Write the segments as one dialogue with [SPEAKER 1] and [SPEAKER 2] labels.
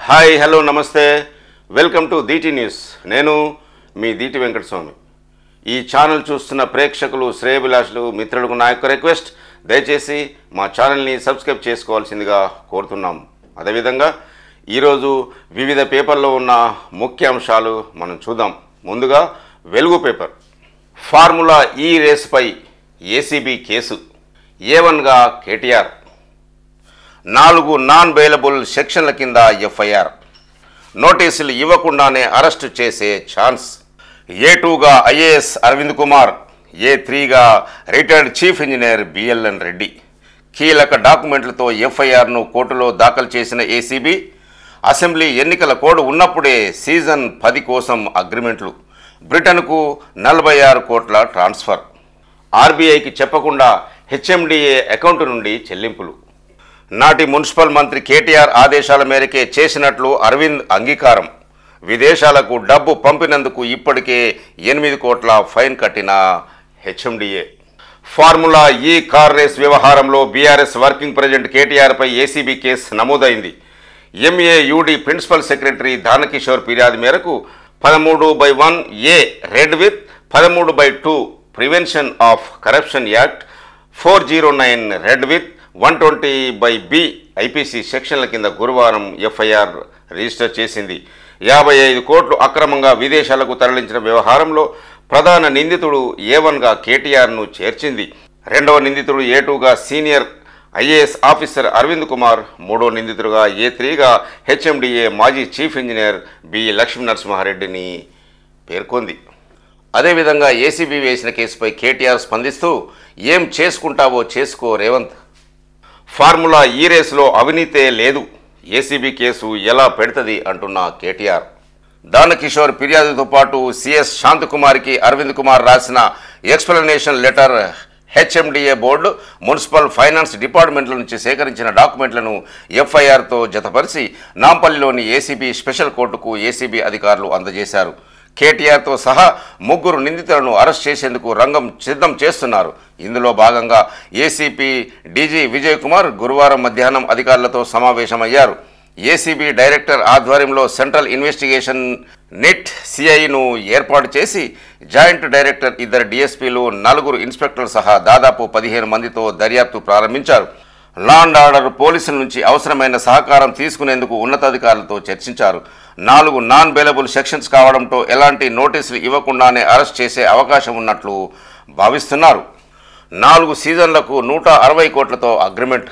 [SPEAKER 1] Hi hello నమస్తే welcome to Deeti news. నేను మీ దీటి వెంకటస్వామి. ఈ ఛానల్ చూస్తున్న ప్రేక్షకులు, శ్రేయభిలాషులు, మిత్రులకు నా యొక్క రిక్వెస్ట్, దయచేసి మా ఛానల్ని సబ్స్క్రైబ్ చేసుకోవాల్సిందిగా కోరుతున్నాం. అదేవిధంగా ఈరోజు వివిధ పేపర్లో ఉన్న ముఖ్య అంశాలు మనం చూద్దాం. ముందుగా వెలుగు పేపర్. ఫార్ములా ఈ రేసుపై ఏసీబీ కేసు, A1గా కేటీఆర్, 4 నాన్ బెయిలబుల్ సెక్షన్ల కింద ఎఫ్ఐఆర్, నోటీసులు ఇవ్వకుండానే అరెస్టు చేసే ఛాన్స్, A2గా ఐఏఎస్ అరవింద్ కుమార్, A3గా retired chief engineer BLN Reddy. కీలక డాక్యుమెంట్లతో ఎఫ్ఐఆర్ను కోర్టులో దాఖలు చేసిన ఏసీబీ, అసెంబ్లీ ఎన్నికల కోడ్ ఉన్నప్పుడే సీజన్ 10 కోసం అగ్రిమెంట్లు, బ్రిటన్కు 46 కోట్ల ట్రాన్స్ఫర్, ఆర్బీఐకి చెప్పకుండా హెచ్ఎండిఏ అకౌంటు నుండి చెల్లింపులు, నాటి మున్సిపల్ మంత్రి కేటీఆర్ ఆదేశాల మేరకే చేసినట్లు అరవింద్ అంగీకారం, విదేశాలకు డబ్బు పంపినందుకు ఇప్పటికే 8 కోట్ల ఫైన్ కట్టిన HMDA. Formula E car race వ్యవహారంలో బీఆర్ఎస్ వర్కింగ్ ప్రెసిడెంట్ కేటీఆర్పై ఏసీబీ కేసు నమోదైంది. ఎంఏయుడి ప్రిన్సిపల్ సెక్రటరీ దానకిషోర్ ఫిర్యాదు మేరకు 13/1 read with 13/2 prevention of corruption act, 409 read with 120/B IPC సెక్షన్ల కింద గురువారం ఎఫ్ఐఆర్ రిజిస్టర్ చేసింది. 55 కోట్లు అక్రమంగా విదేశాలకు తరలించిన వ్యవహారంలో ప్రధాన నిందితుడు A1గా కేటీఆర్ను చేర్చింది. రెండవ నిందితుడు A2గా senior IAS officer Aravind Kumar, మూడో నిందితుడుగా A3గా హెచ్ఎండిఏ మాజీ చీఫ్ ఇంజనీర్ బి లక్ష్మీ నరసింహారెడ్డిని పేర్కొంది. అదేవిధంగా ఏసీబీ వేసిన కేసుపై కేటీఆర్ స్పందిస్తూ, ఏం చేసుకుంటావో చేసుకో రేవంత్, ఫార్ములా ఈ రేసులో అవినీతే లేదు, ఏసీబీ కేసు ఎలా పెడుతుంది అంటున్న కేటీఆర్. దానకిషోర్ ఫిర్యాదుతో పాటు సిఎస్ శాంతకుమారికి అరవింద్ కుమార్ రాసిన explanation letter, HMDA board, municipal finance డిపార్ట్మెంట్ల నుంచి సేకరించిన డాక్యుమెంట్లను ఎఫ్ఐఆర్తో జతపరిచి నాంపల్లిలోని ఏసీబీ స్పెషల్ కోర్టుకు ఏసీబీ అధికారులు అందజేశారు. కేటీఆర్తో సహా 3 నిందితులను అరెస్ట్ చేసేందుకు రంగం సిద్ధం చేస్తున్నారు. ఇందులో భాగంగా ఏసీపీ డీజీ విజయ్ కుమార్ గురువారం మధ్యాహ్నం అధికారులతో సమావేశమయ్యారు. ఏసీబీ డైరెక్టర్ ఆధ్వర్యంలో సెంట్రల్ ఇన్వెస్టిగేషన్ నెట్ సిఐను ఏర్పాటు చేసి జాయింట్ డైరెక్టర్, 2 డీఎస్పీలు, 4 ఇన్స్పెక్టర్లు సహా దాదాపు 15 మందితో దర్యాప్తు ప్రారంభించారు. లా అండ్ ఆర్డర్ పోలీసుల నుంచి అవసరమైన సహకారం తీసుకునేందుకు ఉన్నతాధికారులతో చర్చించారు. 4 నాన్ బెయిలబుల్ సెక్షన్స్ కావడంతో ఎలాంటి నోటీసులు ఇవ్వకుండానే అరెస్ట్ చేసే అవకాశం ఉన్నట్లు భావిస్తున్నారు. 4 సీజన్లకు 160 కోట్లతో అగ్రిమెంట్.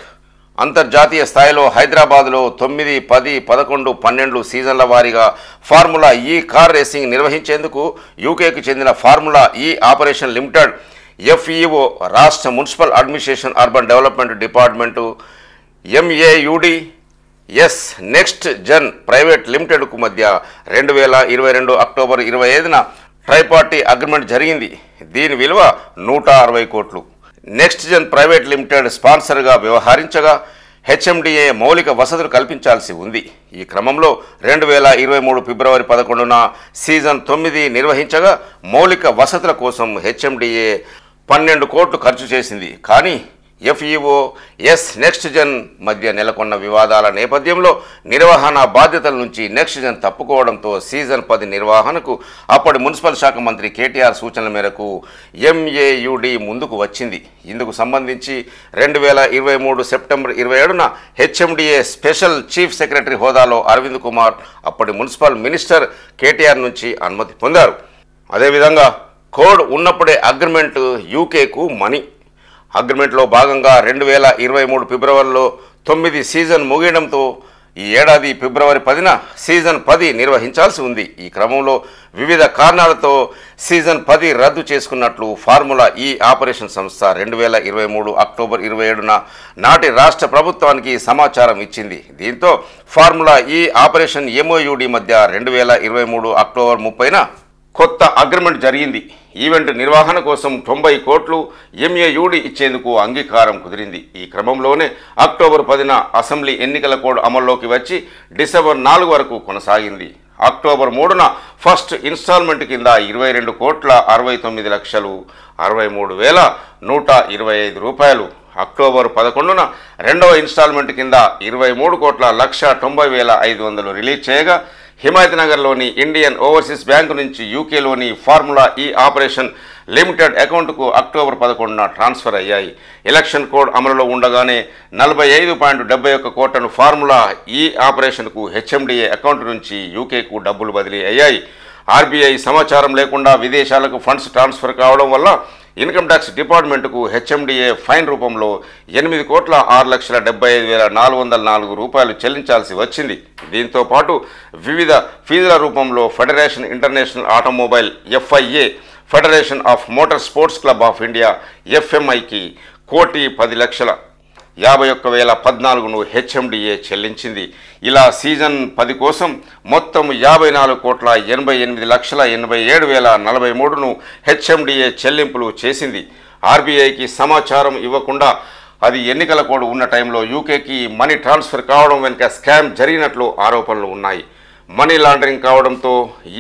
[SPEAKER 1] అంతర్జాతీయ స్థాయిలో హైదరాబాద్లో 9, 10, 11, 12 సీజన్ల వారీగా ఫార్ములా ఈ కార్ రేసింగ్ నిర్వహించేందుకు యూకేకి చెందిన formula E operation limited, FEO, రాష్ట్ర municipal administration urban development department, MAUD, ace next Jan private లిమిటెడ్కు మధ్య 2022 అక్టోబర్ 25న ట్రైపార్టీ అగ్రిమెంట్ జరిగింది. దీని విలువ 160 కోట్లు. నెక్స్ట్ జన్ ప్రైవేట్ లిమిటెడ్ స్పాన్సర్గా వ్యవహరించగా హెచ్ఎండిఏ మౌలిక వసతులు కల్పించాల్సి ఉంది. ఈ క్రమంలో 2023 ఫిబ్రవరి 11న సీజన్ 9 నిర్వహించగా మౌలిక వసతుల కోసం హెచ్ఎండిఏ 12 కోట్లు ఖర్చు చేసింది. కానీ ఎఫ్ఈఓ, ఎస్ నెక్స్ట్ జన్ మధ్య నెలకొన్న వివాదాల నేపథ్యంలో నిర్వహణ బాధ్యతల నుంచి నెక్స్ట్ జన్ తప్పుకోవడంతో సీజన్ 10 నిర్వహణకు అప్పటి మున్సిపల్ శాఖ మంత్రి కేటీఆర్ సూచనల మేరకు ఎంఏయుడి ముందుకు వచ్చింది. ఇందుకు సంబంధించి 2023 సెప్టెంబర్ 27న హెచ్ఎండిఏ స్పెషల్ చీఫ్ సెక్రటరీ హోదాలో అరవింద్ కుమార్ అప్పటి మున్సిపల్ మినిస్టర్ కేటీఆర్ నుంచి అనుమతి పొందారు. అదేవిధంగా కోడ్ ఉన్నప్పుడే అగ్రిమెంట్, యూకేకు మనీ. అగ్రిమెంట్లో భాగంగా 2023 ఫిబ్రవరిలో 9 సీజన్ ముగియడంతో ఈ ఏడాది ఫిబ్రవరి 10న సీజన్ 10 నిర్వహించాల్సి ఉంది. ఈ క్రమంలో వివిధ కారణాలతో సీజన్ 10 రద్దు చేసుకున్నట్లు ఫార్ములా ఈ ఆపరేషన్ సంస్థ 2023 అక్టోబర్ 27న నాటి రాష్ట్ర ప్రభుత్వానికి సమాచారం ఇచ్చింది. దీంతో ఫార్ములా ఈ ఆపరేషన్ ఎంఓయుడి మధ్య 2023 అక్టోబర్ 30న కొత్త అగ్రిమెంట్ జరిగింది. ఈవెంట్ నిర్వహణ కోసం 90 కోట్లు ఎంఏయుడి ఇచ్చేందుకు అంగీకారం కుదిరింది. ఈ క్రమంలోనే అక్టోబర్ 10న అసెంబ్లీ ఎన్నికల కోడ్ అమల్లోకి వచ్చి డిసెంబర్ 4 వరకు కొనసాగింది. అక్టోబర్ 3న ఫస్ట్ ఇన్స్టాల్మెంట్ కింద 22 కోట్ల 69 లక్షలు 63,125 రూపాయలు అక్టోబర్ 11న రెండవ ఇన్స్టాల్మెంట్ కింద 23,90,500 రిలీజ్ చేయగా హిమాయత్ నగర్లోని ఇండియన్ ఓవర్సీస్ బ్యాంకు నుంచి యూకేలోని ఫార్ములా ఈ ఆపరేషన్ లిమిటెడ్ అకౌంట్కు అక్టోబర్ 11న ట్రాన్స్ఫర్ అయ్యాయి. ఎలక్షన్ కోడ్ అమలులో ఉండగానే 45.71 కోట్లను ఫార్ములా ఈ ఆపరేషన్కు హెచ్ఎండిఏ అకౌంట్ నుంచి యూకేకు డబ్బులు బదిలీ అయ్యాయి. ఆర్బీఐ సమాచారం లేకుండా విదేశాలకు ఫండ్స్ ట్రాన్స్ఫర్ కావడం వల్ల ఇన్కమ్ ట్యాక్స్ డిపార్ట్మెంట్కు హెచ్ఎండిఏ ఫైన్ రూపంలో 8,6,75,404 రూపాయలు చెల్లించాల్సి వచ్చింది. దీంతో పాటు వివిధ ఫీజుల రూపంలో Federation International Automobile FIA, Federation of Motor Sports Club of India ఎఫ్ఎంఐకి 1,10,51,014ను హెచ్ఎండిఏ చెల్లించింది. ఇలా సీజన్ 10 కోసం మొత్తం 54,88,87,043ను హెచ్ఎండిఏ చెల్లింపులు చేసింది. ఆర్బీఐకి సమాచారం ఇవ్వకుండా అది ఎన్నికల కోడ్ ఉన్న టైంలో యూకేకి మనీ ట్రాన్స్ఫర్ కావడం వెనుక స్కామ్ జరిగినట్లు ఆరోపణలు ఉన్నాయి. మనీ లాండరింగ్ కావడంతో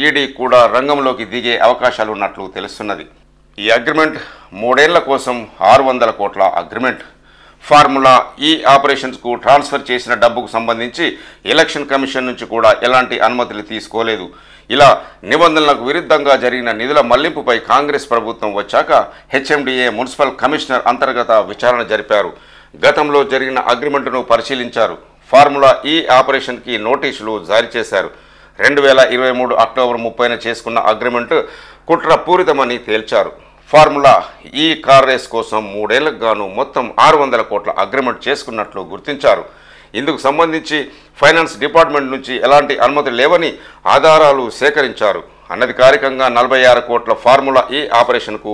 [SPEAKER 1] ఈడీ కూడా రంగంలోకి దిగే అవకాశాలు ఉన్నట్లు తెలుస్తున్నది. ఈ అగ్రిమెంట్ 3 ఏళ్ల కోసం 600 కోట్ల అగ్రిమెంట్. ఫార్ములా ఈ ఆపరేషన్స్కు ట్రాన్స్ఫర్ చేసిన డబ్బుకు సంబంధించి ఎలక్షన్ కమిషన్ నుంచి కూడా ఎలాంటి అనుమతులు తీసుకోలేదు. ఇలా నిబంధనలకు విరుద్ధంగా జరిగిన నిధుల మళ్లింపుపై కాంగ్రెస్ ప్రభుత్వం వచ్చాక హెచ్ఎండిఏ మున్సిపల్ కమిషనర్ అంతర్గత విచారణ జరిపారు. గతంలో జరిగిన అగ్రిమెంటును పరిశీలించారు. ఫార్ములా ఈ ఆపరేషన్కి నోటీసులు జారీ చేశారు. 2023 అక్టోబర్ 30న చేసుకున్న అగ్రిమెంట్ కుట్రపూరితమని తేల్చారు. ఫార్ములా ఈ కార్ రేస్ కోసం 3 ఏళ్లకు గాను మొత్తం 600 కోట్ల అగ్రిమెంట్ చేసుకున్నట్లు గుర్తించారు. ఇందుకు సంబంధించి ఫైనాన్స్ డిపార్ట్మెంట్ నుంచి ఎలాంటి అనుమతులు లేవని ఆధారాలు సేకరించారు. అనధికారికంగా 46 కోట్ల ఫార్ములా ఈ ఆపరేషన్కు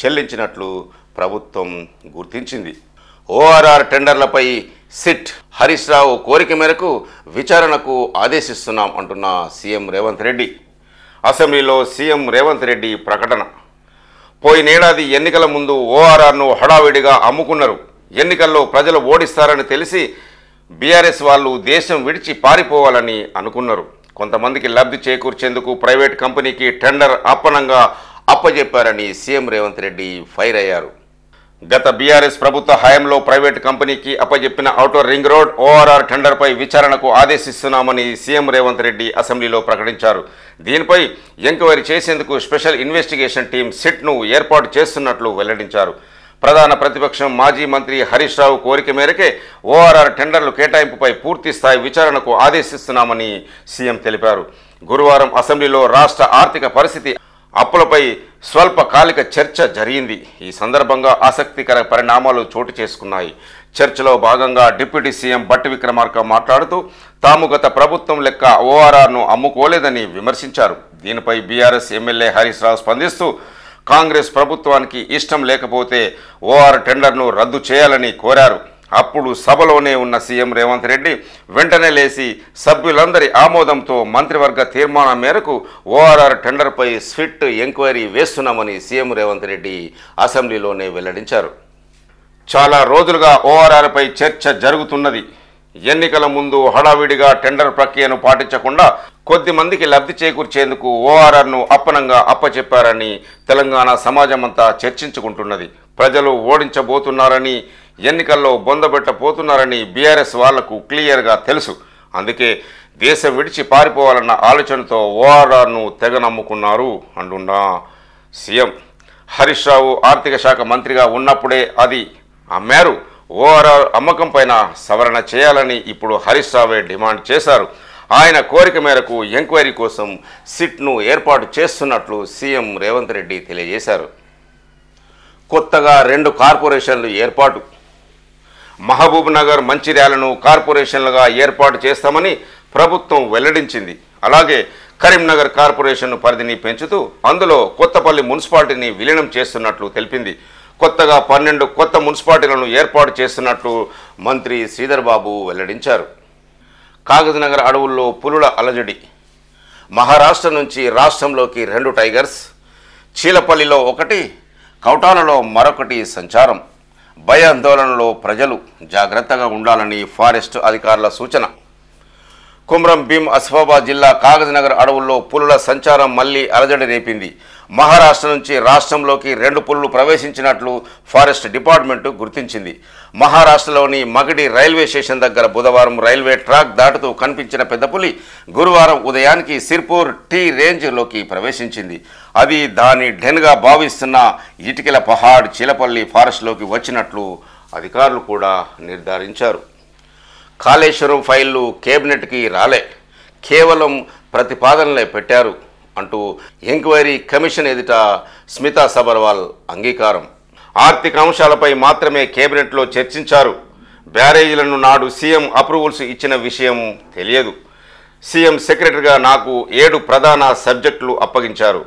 [SPEAKER 1] చెల్లించినట్లు ప్రభుత్వం గుర్తించింది. ఓఆర్ఆర్ టెండర్లపై సిట్ హరీష్ రావు కోరిక మేరకు విచారణకు ఆదేశిస్తున్నాం అంటున్న సీఎం రేవంత్ రెడ్డి. అసెంబ్లీలో సీఎం రేవంత్ రెడ్డి ప్రకటన. పోయినేడాది ఎన్నికల ముందు ఓఆర్ఆర్ను హడావిడిగా అమ్ముకున్నారు. ఎన్నికల్లో ప్రజలు ఓడిస్తారని తెలిసి బీఆర్ఎస్ వాళ్ళు దేశం విడిచి పారిపోవాలని అనుకున్నారు. కొంతమందికి లబ్ధి చేకూర్చేందుకు ప్రైవేట్ కంపెనీకి టెండర్ అప్పనంగా అప్పజెప్పారని సీఎం రేవంత్ రెడ్డి ఫైర్ అయ్యారు. గత బీఆర్ఎస్ ప్రభుత్వ హయాంలో ప్రైవేట్ కంపెనీకి అప్పజెప్పిన ఔటర్ రింగ్ రోడ్ ఓఆర్ఆర్ టెండర్పై విచారణకు ఆదేశిస్తున్నామని సీఎం రేవంత్ రెడ్డి అసెంబ్లీలో ప్రకటించారు. దీనిపై ఎంక్వైరీ చేసేందుకు స్పెషల్ ఇన్వెస్టిగేషన్ టీం సిట్ను ఏర్పాటు చేస్తున్నట్లు వెల్లడించారు. ప్రధాన ప్రతిపక్షం మాజీ మంత్రి హరీష్ రావు కోరిక మేరకే ఓఆర్ఆర్ టెండర్లు కేటాయింపుపై పూర్తి స్థాయి విచారణకు ఆదేశిస్తున్నామని సీఎం తెలిపారు. గురువారం అసెంబ్లీలో రాష్ట్ర ఆర్థిక పరిస్థితి, అప్పులపై స్వల్పకాలిక చర్చ జరిగింది. ఈ సందర్భంగా ఆసక్తికర పరిణామాలు చోటు చేసుకున్నాయి. చర్చలో భాగంగా డిప్యూటీ సీఎం బట్టి విక్రమార్క మాట్లాడుతూ తాము గత ప్రభుత్వం లెక్క ఓఆర్ఆర్ను అమ్ముకోలేదని విమర్శించారు. దీనిపై బీఆర్ఎస్ ఎమ్మెల్యే హరీష్ రావు స్పందిస్తూ కాంగ్రెస్ ప్రభుత్వానికి ఇష్టం లేకపోతే ఓఆర్ టెండర్ను రద్దు చేయాలని కోరారు. అప్పుడు సభలోనే ఉన్న సీఎం రేవంత్ రెడ్డి వెంటనే లేచి సభ్యులందరి ఆమోదంతో మంత్రివర్గ తీర్మానం మేరకు ORR టెండర్పై స్విట్ enquiry వేస్తున్నామని CM Revanth Reddy అసెంబ్లీలోనే వెల్లడించారు. చాలా రోజులుగా ఓఆర్ఆర్పై చర్చ జరుగుతున్నది. ఎన్నికల ముందు హడావిడిగా టెండర్ ప్రక్రియను పాటించకుండా కొద్ది మందికి లబ్ధి చేకూర్చేందుకు ఓఆర్ఆర్ను అప్పనంగా అప్పచెప్పారని తెలంగాణ సమాజమంతా చర్చించుకుంటున్నది. ప్రజలు ఓడించబోతున్నారని, ఎన్నికల్లో బొందబెట్టబోతున్నారని బీఆర్ఎస్ వాళ్లకు క్లియర్గా తెలుసు. అందుకే దేశం విడిచి పారిపోవాలన్న ఆలోచనతో ఓఆర్ఆర్ను తెగ నమ్ముకున్నారు అంటున్న సీఎం. హరీష్ రావు ఆర్థిక శాఖ మంత్రిగా ఉన్నప్పుడే అది అమ్మారు. ఓఆర్ఆర్ అమ్మకం పైన సవరణ చేయాలని ఇప్పుడు హరీష్ రావే డిమాండ్ చేశారు. ఆయన కోరిక మేరకు ఎంక్వైరీ కోసం సిట్ను ఏర్పాటు చేస్తున్నట్లు సీఎం రేవంత్ రెడ్డి తెలియజేశారు. కొత్తగా 2 కార్పొరేషన్లు ఏర్పాటు. మహబూబ్ నగర్, మంచిర్యాలను కార్పొరేషన్లుగా ఏర్పాటు చేస్తామని ప్రభుత్వం వెల్లడించింది. అలాగే కరీంనగర్ కార్పొరేషన్ పరిధిని పెంచుతూ అందులో కొత్తపల్లి మున్సిపాలిటీని విలీనం చేస్తున్నట్లు తెలిపింది. కొత్తగా 12 కొత్త మున్సిపాలిటీలను ఏర్పాటు చేస్తున్నట్లు మంత్రి శ్రీధర్ బాబు వెల్లడించారు. కాగజ్నగర్ అడవుల్లో పులుల అలజడి. మహారాష్ట్ర నుంచి రాష్ట్రంలోకి 2 టైగర్స్. చీలపల్లిలో 1, కౌటాలలో మరొకటి సంచారం. భయాందోళనలో ప్రజలు జాగ్రత్తగా ఉండాలని ఫారెస్ట్ అధికారుల సూచన. కుమ్రం భీం ఆసిఫాబాద్ జిల్లా కాగజ్నగర్ అడవుల్లో పులుల సంచారం మళ్లీ అలజడి రేపింది. మహారాష్ట్ర నుంచి రాష్ట్రంలోకి 2 పులులు ప్రవేశించినట్లు ఫారెస్ట్ డిపార్ట్మెంటు గుర్తించింది. మహారాష్ట్రలోని మగడి రైల్వే స్టేషన్ దగ్గర బుధవారం రైల్వే ట్రాక్ దాటుతూ కనిపించిన పెద్ద పులి గురువారం ఉదయానికి సిర్పూర్ టీ రేంజ్లోకి ప్రవేశించింది. అది దాని డెన్గా భావిస్తున్న ఇటికల పహాడ్ చీలపల్లి ఫారెస్ట్లోకి వచ్చినట్లు అధికారులు కూడా నిర్ధారించారు. కాళేశ్వరం ఫైళ్లు కేబినెట్కి రాలే, కేవలం ప్రతిపాదనలే పెట్టారు అంటూ ఎంక్వైరీ కమిషన్ ఎదుట స్మితా సబర్వాల్ అంగీకారం. ఆర్థిక అంశాలపై మాత్రమే కేబినెట్లో చర్చించారు. బ్యారేజీలను నాడు సీఎం అప్రూవల్స్ ఇచ్చిన విషయం తెలియదు. సీఎం సెక్రటరీగా నాకు 7 ప్రధాన సబ్జెక్టులు అప్పగించారు.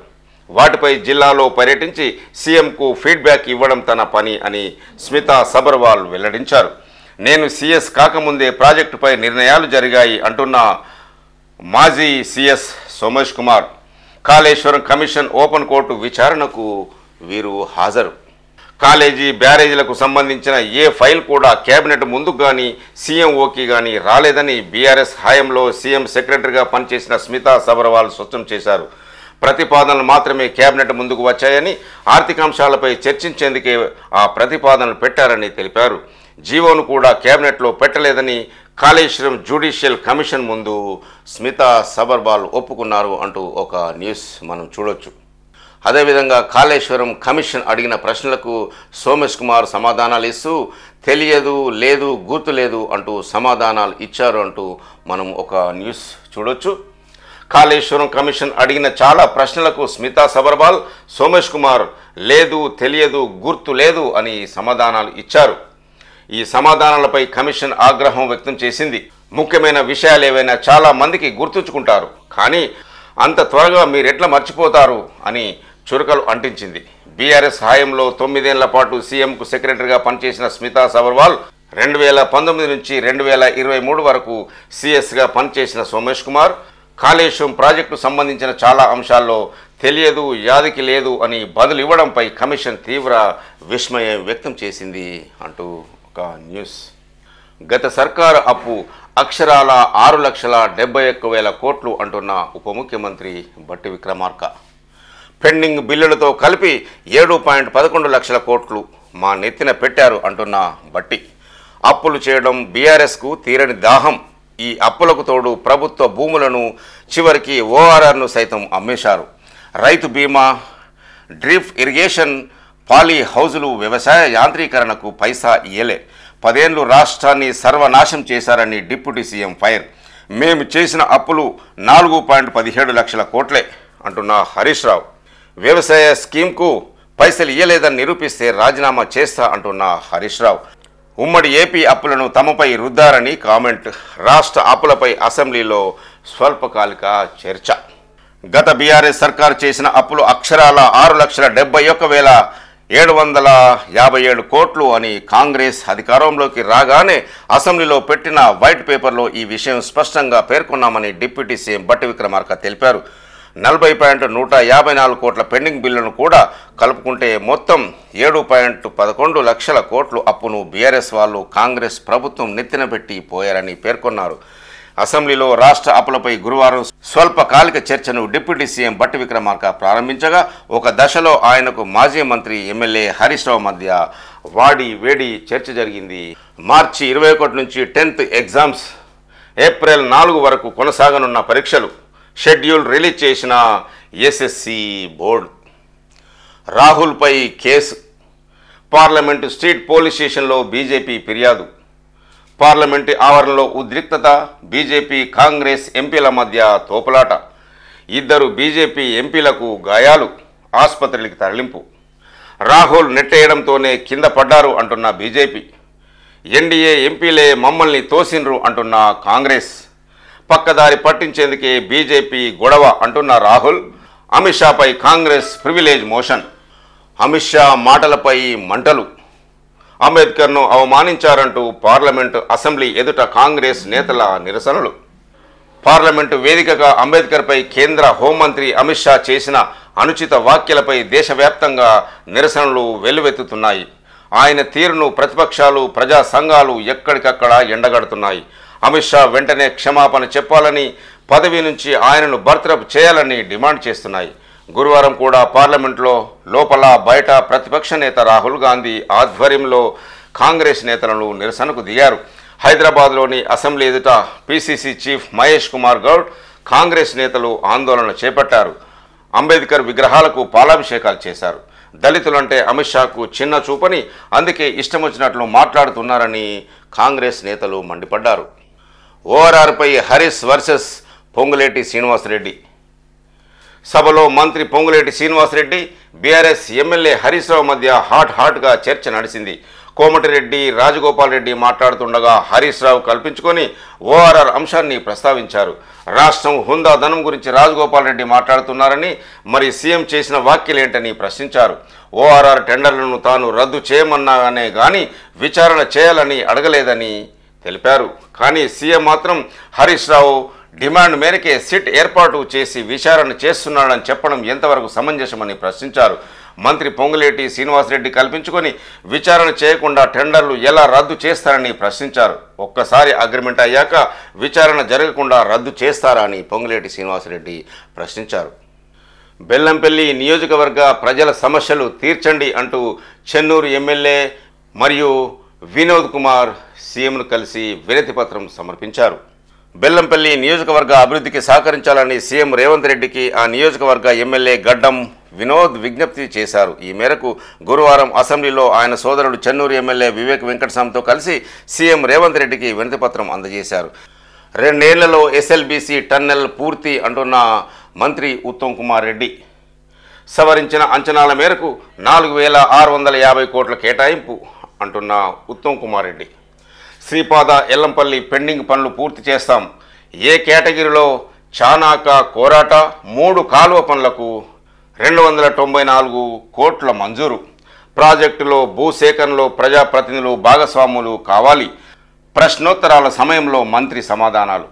[SPEAKER 1] వాటిపై జిల్లాలో పర్యటించి సీఎంకు ఫీడ్బ్యాక్ ఇవ్వడం తన పని అని స్మితా సబర్వాల్ వెల్లడించారు. నేను సీఎస్ కాకముందే ప్రాజెక్టుపై నిర్ణయాలు జరిగాయి అంటున్న మాజీ CS Somesh Kumar. Kaleshwaram commission open court విచారణకు వీరు హాజరు. కాలేజీ బ్యారేజీలకు సంబంధించిన ఏ ఫైల్ కూడా కేబినెట్ ముందుకు కానీ సీఎంఓకి కానీ రాలేదని బీఆర్ఎస్ హయాంలో సీఎం సెక్రటరీగా పనిచేసిన స్మితా సబర్వాల్ స్పష్టం చేశారు. ప్రతిపాదనలు మాత్రమే కేబినెట్ ముందుకు వచ్చాయని, ఆర్థికాంశాలపై చర్చించేందుకే ఆ ప్రతిపాదనలు పెట్టారని తెలిపారు. జీవోను కూడా కేబినెట్లో పెట్టలేదని కాళేశ్వరం జ్యుడిషియల్ కమిషన్ ముందు స్మితా సబర్వాల్ ఒప్పుకున్నారు అంటూ ఒక న్యూస్ మనం చూడొచ్చు. అదేవిధంగా కాళేశ్వరం కమిషన్ అడిగిన ప్రశ్నలకు సోమేష్ కుమార్ సమాధానాలు ఇస్తూ తెలియదు, లేదు, గుర్తు లేదు అంటూ సమాధానాలు ఇచ్చారు అంటూ మనం ఒక న్యూస్ చూడొచ్చు. కాళేశ్వరం కమిషన్ అడిగిన చాలా ప్రశ్నలకు స్మితా సబర్వాల్, సోమేష్ కుమార్ లేదు, తెలియదు, గుర్తు లేదు అని సమాధానాలు ఇచ్చారు. ఈ సమాధానాలపై కమిషన్ ఆగ్రహం వ్యక్తం చేసింది. ముఖ్యమైన విషయాలు ఏవైనా చాలా మందికి గుర్తుంచుకుంటారు, కానీ అంత త్వరగా మీరెట్లా మర్చిపోతారు అని చురకలు అంటించింది. బీఆర్ఎస్ హయాంలో 9 ఏళ్ల పాటు సీఎంకు సెక్రటరీగా పనిచేసిన స్మితా సబర్వాల్ 2019 నుంచి 2023 వరకు సీఎస్గా పనిచేసిన సోమేష్ కుమార్ కాళేశ్వరం ప్రాజెక్టు సంబంధించిన చాలా అంశాల్లో తెలియదు, యాదికి లేదు అని బదులు ఇవ్వడంపై కమిషన్ తీవ్ర విస్మయం వ్యక్తం చేసింది అంటూ ఒక న్యూస్. గత సర్కారు అప్పు అక్షరాల 6,71,000 కోట్లు అంటున్న ఉప ముఖ్యమంత్రి బట్టి విక్రమార్క. పెండింగ్ బిల్లులతో కలిపి 7.11 లక్షల కోట్లు మా నెత్తిన పెట్టారు అంటున్న బట్టి. అప్పులు చేయడం బీఆర్ఎస్కు తీరని దాహం. ఈ అప్పులకు తోడు ప్రభుత్వ భూములను, చివరికి ఓఆర్ఆర్ను సైతం అమ్మేశారు. రైతు బీమా, డ్రిప్ ఇరిగేషన్, పాలీ హౌజులు, వ్యవసాయ యాంత్రీకరణకు పైసా ఇయ్యలే. 10 ఏళ్లు రాష్ట్రాన్ని సర్వనాశం చేశారని డిప్యూటీ సీఎం ఫైర్. మేము చేసిన అప్పులు 4.17 లక్షల కోట్లే అంటున్న హరీష్ రావు. వ్యవసాయ స్కీమ్కు పైసలు ఇయ్యలేదని నిరూపిస్తే రాజీనామా చేస్తా అంటున్న హరీష్ రావు. ఉమ్మడి ఏపీ అప్పులను తమపై రుద్దారని కామెంట్. రాష్ట్ర అప్పులపై అసెంబ్లీలో స్వల్పకాలిక చర్చ. గత బీఆర్ఎస్ సర్కారు చేసిన అప్పులు అక్షరాల 6,71,757 కోట్లు అని కాంగ్రెస్ అధికారంలోకి రాగానే అసెంబ్లీలో పెట్టిన వైట్ పేపర్లో ఈ విషయం స్పష్టంగా పేర్కొన్నామని డిప్యూటీ సీఎం బట్టి విక్రమార్క తెలిపారు. 40.154 కోట్ల పెండింగ్ బిల్లును కూడా కలుపుకుంటే మొత్తం 7.11 లక్షల కోట్లు అప్పును బీఆర్ఎస్ వాళ్ళు కాంగ్రెస్ ప్రభుత్వం నెత్తిన పెట్టి పోయారని పేర్కొన్నారు. అసెంబ్లీలో రాష్ట్ర అప్పులపై గురువారం స్వల్పకాలిక చర్చను డిప్యూటీ సీఎం బట్టి విక్రమార్క ప్రారంభించగా ఒక దశలో ఆయనకు మాజీ మంత్రి ఎమ్మెల్యే హరీష్ రావు మధ్య వాడి వేడి చర్చ జరిగింది. మార్చి 21 నుంచి 10th ఎగ్జామ్స్, ఏప్రిల్ 4 వరకు కొనసాగనున్న పరీక్షలు షెడ్యూల్ రిలీజ్ చేసిన ఎస్ఎస్సి బోర్డు. రాహుల్పై కేసు. పార్లమెంటు స్ట్రీట్ పోలీస్ స్టేషన్లో బీజేపీ ఫిర్యాదు. పార్లమెంటు ఆవరణలో ఉద్రిక్తత. బీజేపీ కాంగ్రెస్ ఎంపీల మధ్య తోపులాట. 2 బీజేపీ ఎంపీలకు గాయాలు, ఆసుపత్రికి తరలింపు. రాహుల్ నెట్టేయడంతోనే కింద పడ్డారు అంటున్న బీజేపీ. ఎన్డీఏ ఎంపీలే మమ్మల్ని తోసిండ్రు అంటున్న కాంగ్రెస్. పక్కదారి పట్టించేందుకే బీజేపీ గొడవ అంటున్న రాహుల్. అమిత్ షాపై కాంగ్రెస్ ప్రివిలేజ్ మోషన్. అమిత్ షా మాటలపై మంటలు. అంబేద్కర్ను అవమానించారంటూ పార్లమెంటు అసెంబ్లీ ఎదుట కాంగ్రెస్ నేతల నిరసనలు. పార్లమెంటు వేదికగా అంబేద్కర్పై కేంద్ర హోంమంత్రి అమిత్ షా చేసిన అనుచిత వ్యాఖ్యలపై దేశవ్యాప్తంగా నిరసనలు వెల్లువెత్తుతున్నాయి. ఆయన తీరును ప్రతిపక్షాలు, ప్రజా సంఘాలు ఎక్కడికక్కడ ఎండగడుతున్నాయి. అమిత్ షా వెంటనే క్షమాపణ చెప్పాలని, పదవి నుంచి ఆయనను బర్తరఫ్ చేయాలని డిమాండ్ చేస్తున్నాయి. గురువారం కూడా పార్లమెంట్లో లోపల బయట ప్రతిపక్ష నేత రాహుల్ గాంధీ ఆధ్వర్యంలో కాంగ్రెస్ నేతలను నిరసనకు దిగారు. హైదరాబాద్లోని అసెంబ్లీ ఎదుట పిసిసి చీఫ్ మహేష్ కుమార్ గౌడ్ కాంగ్రెస్ నేతలు ఆందోళన చేపట్టారు. అంబేద్కర్ విగ్రహాలకు పాలాభిషేకాలు చేశారు. దళితులంటే అమిత్ షాకు చిన్న చూపని, అందుకే ఇష్టం వచ్చినట్లు మాట్లాడుతున్నారని కాంగ్రెస్ నేతలు మండిపడ్డారు. ఓఆర్ఆర్పై హరీష్ వర్సెస్ పొంగులేటి శ్రీనివాసరెడ్డి. సభలో మంత్రి పొంగులేటి శ్రీనివాసరెడ్డి, బీఆర్ఎస్ ఎమ్మెల్యే హరీష్ రావు మధ్య హాట్గా చర్చ నడిచింది. కోమటిరెడ్డి, రాజగోపాల్ రెడ్డి మాట్లాడుతుండగా హరీష్ రావు కల్పించుకొని ఓఆర్ఆర్ అంశాన్ని ప్రస్తావించారు. రాష్ట్రం హుందాదనం గురించి రాజగోపాల్ రెడ్డి మాట్లాడుతున్నారని, మరి సీఎం చేసిన వ్యాఖ్యలేంటని ప్రశ్నించారు. ఓఆర్ఆర్ టెండర్లను తాను రద్దు చేయమన్నానే గాని విచారణ చేయాలని అడగలేదని తెలిపారు. కానీ సీఎం మాత్రం హరీష్ రావు డిమాండ్ మేరకే సిట్ ఏర్పాటు చేసి విచారణ చేస్తున్నాడని చెప్పడం ఎంతవరకు సమంజసమని ప్రశ్నించారు. మంత్రి పొంగులేటి శ్రీనివాసరెడ్డి కల్పించుకొని విచారణ చేయకుండా టెండర్లు ఎలా రద్దు చేస్తారని ప్రశ్నించారు. ఒక్కసారి అగ్రిమెంట్ అయ్యాక విచారణ జరగకుండా రద్దు చేస్తారా అని పొంగులేటి శ్రీనివాసరెడ్డి ప్రశ్నించారు. బెల్లంపల్లి నియోజకవర్గ ప్రజల సమస్యలు తీర్చండి అంటూ చెన్నూరు ఎమ్మెల్యే మరియు వినోద్ కుమార్ సీఎంను కలిసి వినతి పత్రం సమర్పించారు. బెల్లంపల్లి నియోజకవర్గ అభివృద్ధికి సహకరించాలని సీఎం రేవంత్ రెడ్డికి ఆ నియోజకవర్గ ఎమ్మెల్యే గడ్డం వినోద్ విజ్ఞప్తి చేశారు. ఈ మేరకు గురువారం అసెంబ్లీలో ఆయన సోదరుడు చెన్నూరు ఎమ్మెల్యే వివేక్ వెంకటస్వామితో కలిసి సీఎం రేవంత్ రెడ్డికి వినతిపత్రం అందజేశారు. 2 ఏళ్లలో ఎస్ఎల్బీసీ టన్నెల్ పూర్తి అంటున్న మంత్రి ఉత్తమ్ కుమార్ రెడ్డి. సవరించిన అంచనాల మేరకు 4,650 కోట్ల కేటాయింపు అంటున్న ఉత్తమ్ కుమార్ రెడ్డి. శ్రీపాద ఎల్లంపల్లి పెండింగ్ పనులు పూర్తి చేస్తాం. ఏ కేటగిరీలో చానాక కోరాట 3 కాలువ పనులకు 294 కోట్ల మంజూరు. ప్రాజెక్టులో భూసేకరణలో ప్రజాప్రతినిధులు భాగస్వాములు కావాలి. ప్రశ్నోత్తరాల సమయంలో మంత్రి సమాధానాలు.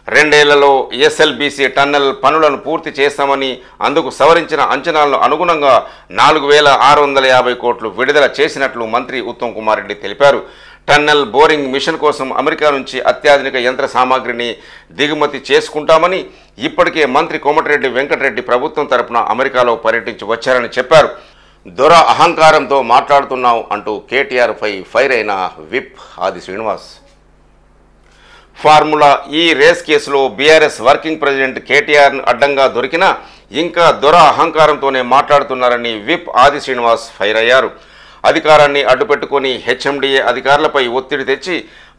[SPEAKER 1] 2 ఏళ్లలో ఎస్ఎల్బీసీ టన్నెల్ పనులను పూర్తి చేస్తామని, అందుకు సవరించిన అంచనాలను అనుగుణంగా 4,650 కోట్లు విడుదల చేసినట్లు మంత్రి ఉత్తమ్ కుమార్ రెడ్డి తెలిపారు. టన్నెల్ బోరింగ్ మిషన్ కోసం అమెరికా నుంచి అత్యాధునిక యంత్ర సామాగ్రిని దిగుమతి చేసుకుంటామని, ఇప్పటికే మంత్రి కోమటిరెడ్డి వెంకటరెడ్డి ప్రభుత్వం తరపున అమెరికాలో పర్యటించి వచ్చారని చెప్పారు. దొర అహంకారంతో మాట్లాడుతున్నావు అంటూ కేటీఆర్పై ఫైర్ అయిన విప్ ఆది శ్రీనివాస్. ఫార్ములా ఈ రేస్ కేసులో బీఆర్ఎస్ వర్కింగ్ ప్రెసిడెంట్ కేటీఆర్ అడ్డంగా దొరికినా ఇంకా దొర అహంకారంతోనే మాట్లాడుతున్నారని విప్ ఆది శ్రీనివాస్ ఫైర్ అయ్యారు. అధికారాన్ని అడ్డుపెట్టుకుని హెచ్ఎండిఏ అధికారులపై ఒత్తిడి తెచ్చి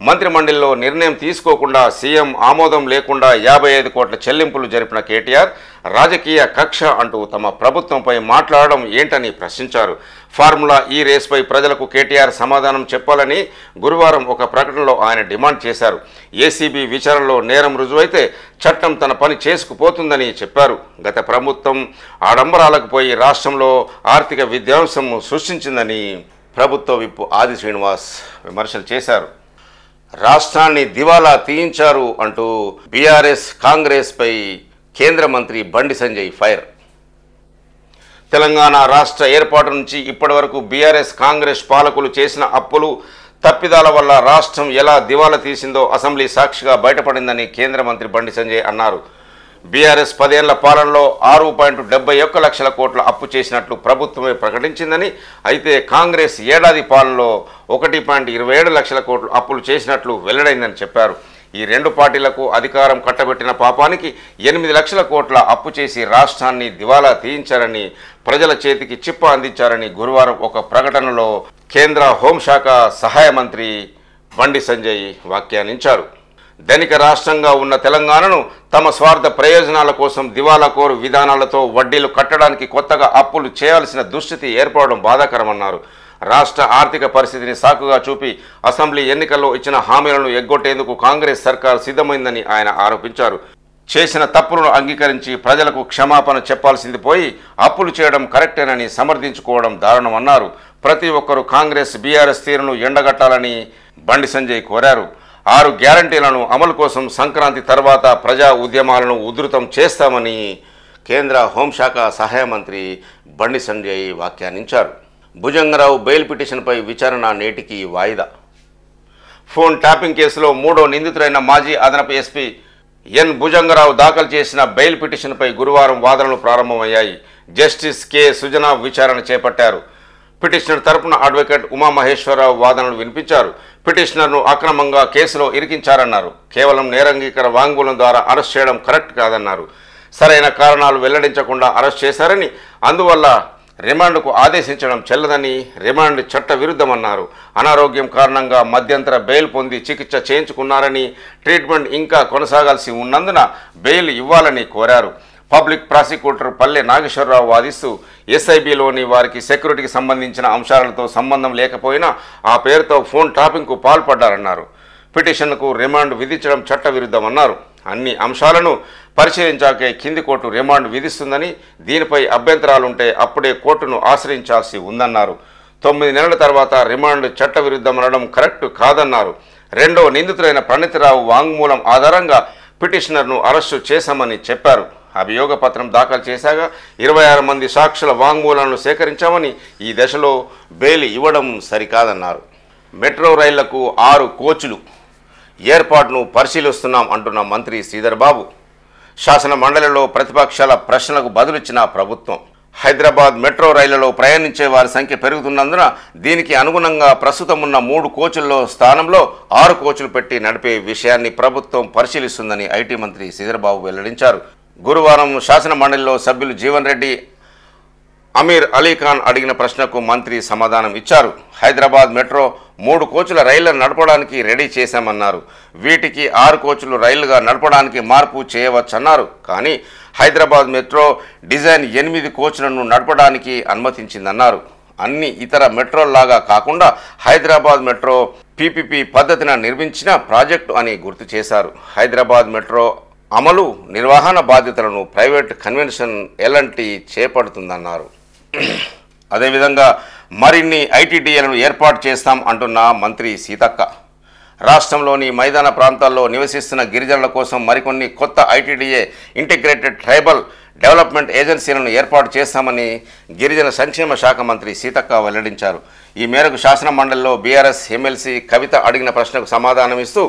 [SPEAKER 1] మంత్రిమండలిలో నిర్ణయం తీసుకోకుండా సీఎం ఆమోదం లేకుండా 55 కోట్ల చెల్లింపులు జరిపిన కేటీఆర్ రాజకీయ కక్ష అంటూ తమ ప్రభుత్వంపై మాట్లాడడం ఏంటని ప్రశ్నించారు. ఫార్ములా ఈ రేస్పై ప్రజలకు కేటీఆర్ సమాధానం చెప్పాలని గురువారం ఒక ప్రకటనలో ఆయన డిమాండ్ చేశారు. ఏసీబీ విచారణలో నేరం రుజువైతే చట్టం తన పని చేసుకుపోతుందని చెప్పారు. గత ప్రభుత్వం ఆడంబరాలకు పోయి రాష్ట్రంలో ఆర్థిక విధ్వంసం సృష్టించిందని ప్రభుత్వ విప్ ఆది శ్రీనివాస్ విమర్శలు చేశారు. రాష్ట్రాన్ని దివాలా తీయించారు అంటూ బీఆర్ఎస్ కాంగ్రెస్పై కేంద్ర మంత్రి బండి సంజయ్ ఫైర్. తెలంగాణ రాష్ట్ర ఏర్పాటు నుంచి ఇప్పటి వరకు బీఆర్ఎస్ కాంగ్రెస్ పాలకులు చేసిన అప్పులు తప్పిదాల వల్ల రాష్ట్రం ఎలా దివాలా తీసిందో అసెంబ్లీ సాక్షిగా బయటపడిందని కేంద్ర మంత్రి బండి సంజయ్ అన్నారు. బీఆర్ఎస్ 10 ఏళ్ల పాలనలో 6.71 లక్షల కోట్ల అప్పు చేసినట్లు ప్రభుత్వమే ప్రకటించిందని, అయితే కాంగ్రెస్ ఏడాది పాలనలో 1.27 లక్షల కోట్లు అప్పులు చేసినట్లు వెల్లడైందని చెప్పారు. ఈ 2 పార్టీలకు అధికారం కట్టబెట్టిన పాపానికి 8 లక్షల కోట్ల అప్పు చేసి రాష్ట్రాన్ని దివాలా తీయించారని, ప్రజల చేతికి చిప్ప అందించారని గురువారం ఒక ప్రకటనలో కేంద్ర హోంశాఖ సహాయ మంత్రి బండి సంజయ్ వ్యాఖ్యానించారు. ధనిక రాష్ట్రంగా ఉన్న తెలంగాణను తమ స్వార్థ ప్రయోజనాల కోసం దివాలాకోరు విధానాలతో వడ్డీలు కట్టడానికి కొత్తగా అప్పులు చేయాల్సిన దుస్థితి ఏర్పడడం బాధాకరమన్నారు. రాష్ట్ర ఆర్థిక పరిస్థితిని సాకుగా చూపి అసెంబ్లీ ఎన్నికల్లో ఇచ్చిన హామీలను ఎగ్గొట్టేందుకు కాంగ్రెస్ సర్కార్ సిద్ధమైందని ఆయన ఆరోపించారు. చేసిన తప్పులను అంగీకరించి ప్రజలకు క్షమాపణ చెప్పాల్సింది పోయి అప్పులు చేయడం కరెక్టేనని సమర్థించుకోవడం దారుణమన్నారు. ప్రతి ఒక్కరూ కాంగ్రెస్ బీఆర్ఎస్ తీరును ఎండగట్టాలని బండి సంజయ్ కోరారు. 6 గ్యారంటీలను అమలు కోసం సంక్రాంతి తర్వాత ప్రజా ఉద్యమాలను ఉధృతం చేస్తామని కేంద్ర హోంశాఖ సహాయ మంత్రి బండి సంజయ్ వ్యాఖ్యానించారు. భుజంగరావు బెయిల్ పిటిషన్పై విచారణ నేటికి వాయిదా. ఫోన్ ట్యాపింగ్ కేసులో 3వ నిందితుడైన మాజీ అదనపు ఎస్పీ ఎన్ భుజంగరావు దాఖలు చేసిన బెయిల్ పిటిషన్పై గురువారం వాదనలు ప్రారంభమయ్యాయి. జస్టిస్ కె సుజనా విచారణ చేపట్టారు. పిటిషనర్ తరపున అడ్వకేట్ ఉమామహేశ్వరరావు వాదనలు వినిపించారు. పిటిషనర్ను అక్రమంగా కేసులో ఇరికించారన్నారు. కేవలం నేరంగీకరణ వాంగ్మూలం ద్వారా అరెస్ట్ చేయడం కరెక్ట్ కాదన్నారు. సరైన కారణాలు వెల్లడించకుండా అరెస్ట్ చేశారని, అందువల్ల రిమాండ్కు ఆదేశించడం చెల్లదని, రిమాండ్ చట్ట విరుద్ధమన్నారు. అనారోగ్యం కారణంగా మధ్యంతర బెయిల్ పొంది చికిత్స చేయించుకున్నారని, ట్రీట్మెంట్ ఇంకా కొనసాగాల్సి ఉన్నందున బెయిల్ ఇవ్వాలని కోరారు. పబ్లిక్ ప్రాసిక్యూటర్ పల్లె నాగేశ్వరరావు వాదిస్తూ ఎస్ఐబిలోని వారికి సెక్యూరిటీకి సంబంధించిన అంశాలతో సంబంధం లేకపోయినా ఆ పేరుతో ఫోన్ టాపింగ్కు పాల్పడ్డారన్నారు. పిటిషన్కు రిమాండ్ విధించడం చట్టవిరుద్ధమన్నారు. అన్ని అంశాలను పరిశీలించాకే కింది కోర్టు రిమాండ్ విధిస్తుందని, దీనిపై అభ్యంతరాలుంటే అప్పుడే కోర్టును ఆశ్రయించాల్సి ఉందన్నారు. 9 నెలల తర్వాత రిమాండ్ చట్టవిరుద్ధమనడం కరెక్ట్ కాదన్నారు. రెండో నిందితులైన ప్రణితిరావు వాంగ్మూలం ఆధారంగా పిటిషనర్ను అరెస్టు చేశామని చెప్పారు. అభియోగ పత్రం దాఖలు చేశాక 26 మంది సాక్షుల వాంగ్మూలాలను సేకరించామని, ఈ దశలో బెయిల్ ఇవ్వడం సరికాదన్నారు. మెట్రో రైళ్లకు 6 కోచ్లు ఏర్పాటును పరిశీలిస్తున్నాం అంటున్న మంత్రి శ్రీధర్ బాబు. శాసన మండలిలో ప్రతిపక్షాల ప్రశ్నలకు బదులిచ్చిన ప్రభుత్వం. హైదరాబాద్ మెట్రో రైళ్లలో ప్రయాణించే వారి సంఖ్య పెరుగుతున్నందున దీనికి అనుగుణంగా ప్రస్తుతం ఉన్న 3 కోచ్ల్లో స్థానంలో 6 కోచ్లు పెట్టి నడిపే విషయాన్ని ప్రభుత్వం పరిశీలిస్తుందని ఐటీ మంత్రి శ్రీధర్ బాబు వెల్లడించారు. గురువారం శాసన మండలిలో సభ్యులు జీవన్ రెడ్డి, అమీర్ అలీఖాన్ అడిగిన ప్రశ్నకు మంత్రి సమాధానం ఇచ్చారు. హైదరాబాద్ మెట్రో 3 కోచ్ల రైళ్లను నడపడానికి రెడీ చేశామన్నారు. వీటికి 6 కోచ్లు రైళ్లుగా నడపడానికి మార్పు చేయవచ్చన్నారు. కానీ హైదరాబాద్ మెట్రో డిజైన్ 8 కోచ్లను నడపడానికి అనుమతించిందన్నారు. అన్ని ఇతర మెట్రోల్లాగా కాకుండా హైదరాబాద్ మెట్రో పీపీపీ పద్ధతిన నిర్మించిన ప్రాజెక్టు అని గుర్తు చేశారు. హైదరాబాద్ మెట్రో అమలు, నిర్వహణ బాధ్యతలను ప్రైవేట్ కన్వెన్షన్ ఎల్ఎన్టీ చేపడుతుందన్నారు. అదేవిధంగా మరిన్ని ఐటీడీఏలను ఏర్పాటు చేస్తాం అంటున్న మంత్రి సీతక్క. రాష్ట్రంలోని మైదాన ప్రాంతాల్లో నివసిస్తున్న గిరిజనుల కోసం మరికొన్ని కొత్త ఐటీడీఏ ఇంటిగ్రేటెడ్ ట్రైబల్ డెవలప్మెంట్ ఏజెన్సీలను ఏర్పాటు చేస్తామని గిరిజన సంక్షేమ శాఖ మంత్రి సీతక్క వెల్లడించారు. ఈ మేరకు శాసన మండలిలో బీఆర్ఎస్ ఎమ్మెల్సీ కవిత అడిగిన ప్రశ్నకు సమాధానమిస్తూ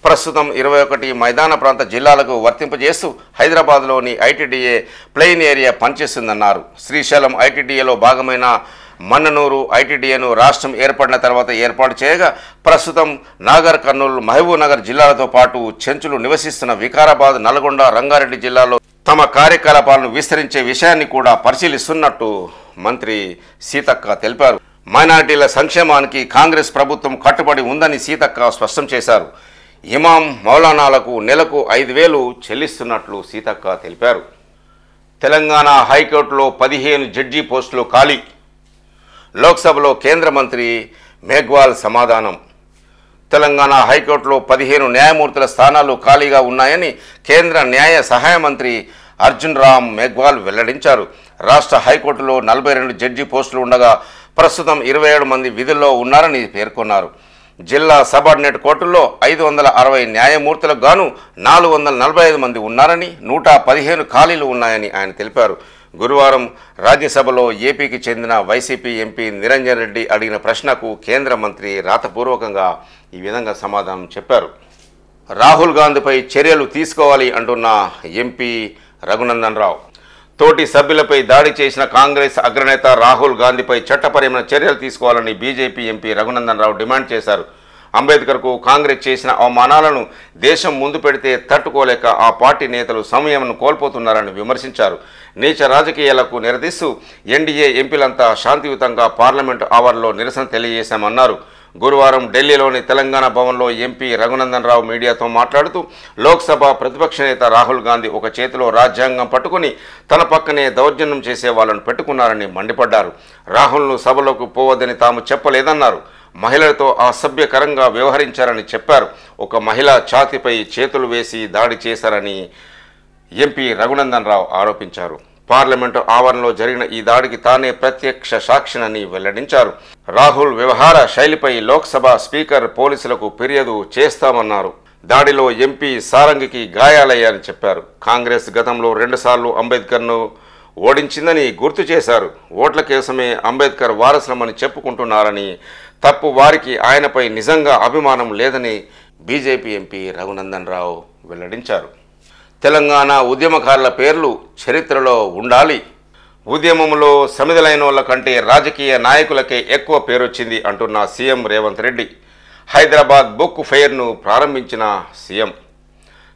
[SPEAKER 1] ప్రస్తుతం 21 మైదాన ప్రాంత జిల్లాలకు వర్తింపజేస్తూ హైదరాబాద్లోని ఐటీడీఏ ప్లెయిన్ ఏరియా పనిచేస్తుందన్నారు. శ్రీశైలం ఐటీడీఏలో భాగమైన మన్ననూరు ఐటీడీఏను రాష్ట్రం ఏర్పడిన తర్వాత ఏర్పాటు చేయగా ప్రస్తుతం నాగర్ కర్నూలు, మహబూబ్ నగర్ జిల్లాలతో పాటు చెంచులు నివసిస్తున్న వికారాబాద్, నల్గొండ, రంగారెడ్డి జిల్లాలో తమ కార్యకలాపాలను విస్తరించే విషయాన్ని కూడా పరిశీలిస్తున్నట్టు మంత్రి సీతక్క తెలిపారు. మైనారిటీల సంక్షేమానికి కాంగ్రెస్ ప్రభుత్వం కట్టుబడి ఉందని సీతక్క స్పష్టం చేశారు. ఇమాం, మౌలానాలకు నెలకు 5,000 చెల్లిస్తున్నట్లు సీతక్క తెలిపారు. తెలంగాణ హైకోర్టులో 15 జడ్జి పోస్టులు ఖాళీ. లోక్సభలో కేంద్ర మంత్రి మేఘ్వాల్ సమాధానం. తెలంగాణ హైకోర్టులో 15 న్యాయమూర్తుల స్థానాలు ఖాళీగా ఉన్నాయని కేంద్ర న్యాయ సహాయ మంత్రి అర్జున్ రామ్ మేఘ్వాల్ వెల్లడించారు. రాష్ట్ర హైకోర్టులో 42 జడ్జి పోస్టులు ఉండగా ప్రస్తుతం 27 మంది విధుల్లో ఉన్నారని పేర్కొన్నారు. జిల్లా సబార్డినేట్ కోర్టుల్లో 560 న్యాయమూర్తులకు గాను 445 మంది ఉన్నారని, 115 ఖాళీలు ఉన్నాయని ఆయన తెలిపారు. గురువారం రాజ్యసభలో ఏపీకి చెందిన వైసీపీ ఎంపీ నిరంజన్ రెడ్డి అడిగిన ప్రశ్నకు కేంద్ర మంత్రి రాతపూర్వకంగా ఈ విధంగా సమాధానం చెప్పారు. రాహుల్ గాంధీపై చర్యలు తీసుకోవాలి అంటున్న ఎంపీ రఘునందన్ రావు. తోటి సభ్యులపై దాడి చేసిన కాంగ్రెస్ అగ్రనేత రాహుల్ గాంధీపై చట్టపరమైన చర్యలు తీసుకోవాలని BJP MP Raghunandan Rao demand చేశారు. అంబేద్కర్కు కాంగ్రెస్ చేసిన అవమానాలను దేశం ముందు పెడితే తట్టుకోలేక ఆ పార్టీ నేతలు సంయమనం కోల్పోతున్నారని విమర్శించారు. నీచ రాజకీయాలకు నిరసిస్తూ ఎన్డీఏ ఎంపీలంతా శాంతియుతంగా పార్లమెంటు ఆవరణలో నిరసన తెలియజేశామన్నారు. గురువారం ఢిల్లీలోని తెలంగాణ భవన్లో ఎంపీ రఘునందన్ రావు మీడియాతో మాట్లాడుతూ లోక్సభ ప్రతిపక్ష నేత రాహుల్ గాంధీ ఒక చేతిలో రాజ్యాంగం పట్టుకుని తన పక్కనే దౌర్జన్యం చేసే వాళ్ళను పెట్టుకున్నారని మండిపడ్డారు. రాహుల్ను సభలోకి పోవద్దని తాము చెప్పలేదన్నారు. మహిళలతో అసభ్యకరంగా వ్యవహరించారని చెప్పారు. ఒక మహిళ ఛాతీపై చేతులు వేసి దాడి చేశారని ఎంపీ రఘునందన్ రావు ఆరోపించారు. పార్లమెంటు ఆవరణలో జరిగిన ఈ దాడికి తానే ప్రత్యక్ష సాక్షినని వెల్లడించారు. రాహుల్ వ్యవహార శైలిపై లోక్సభ స్పీకర్ పోలీసులకు ఫిర్యాదు చేస్తామన్నారు. దాడిలో ఎంపీ సారంగికి గాయాలయ్యారని చెప్పారు. కాంగ్రెస్ గతంలో 2 సార్లు అంబేద్కర్ను ఓడించిందని గుర్తు చేశారు. ఓట్ల కోసమే అంబేద్కర్ వారసులమని చెప్పుకుంటున్నారని, తప్పు వారికి ఆయనపై నిజంగా అభిమానం లేదని బీజేపీ ఎంపీ రఘునందన్ రావు వెల్లడించారు. తెలంగాణ ఉద్యమకారుల పేర్లు చరిత్రలో ఉండాలి. ఉద్యమంలో సమిధలైన వాళ్ళ కంటే రాజకీయ నాయకులకే ఎక్కువ పేరొచ్చింది అంటున్న సీఎం రేవంత్ రెడ్డి. హైదరాబాద్ బుక్ ఫెయిర్ను ప్రారంభించిన సీఎం.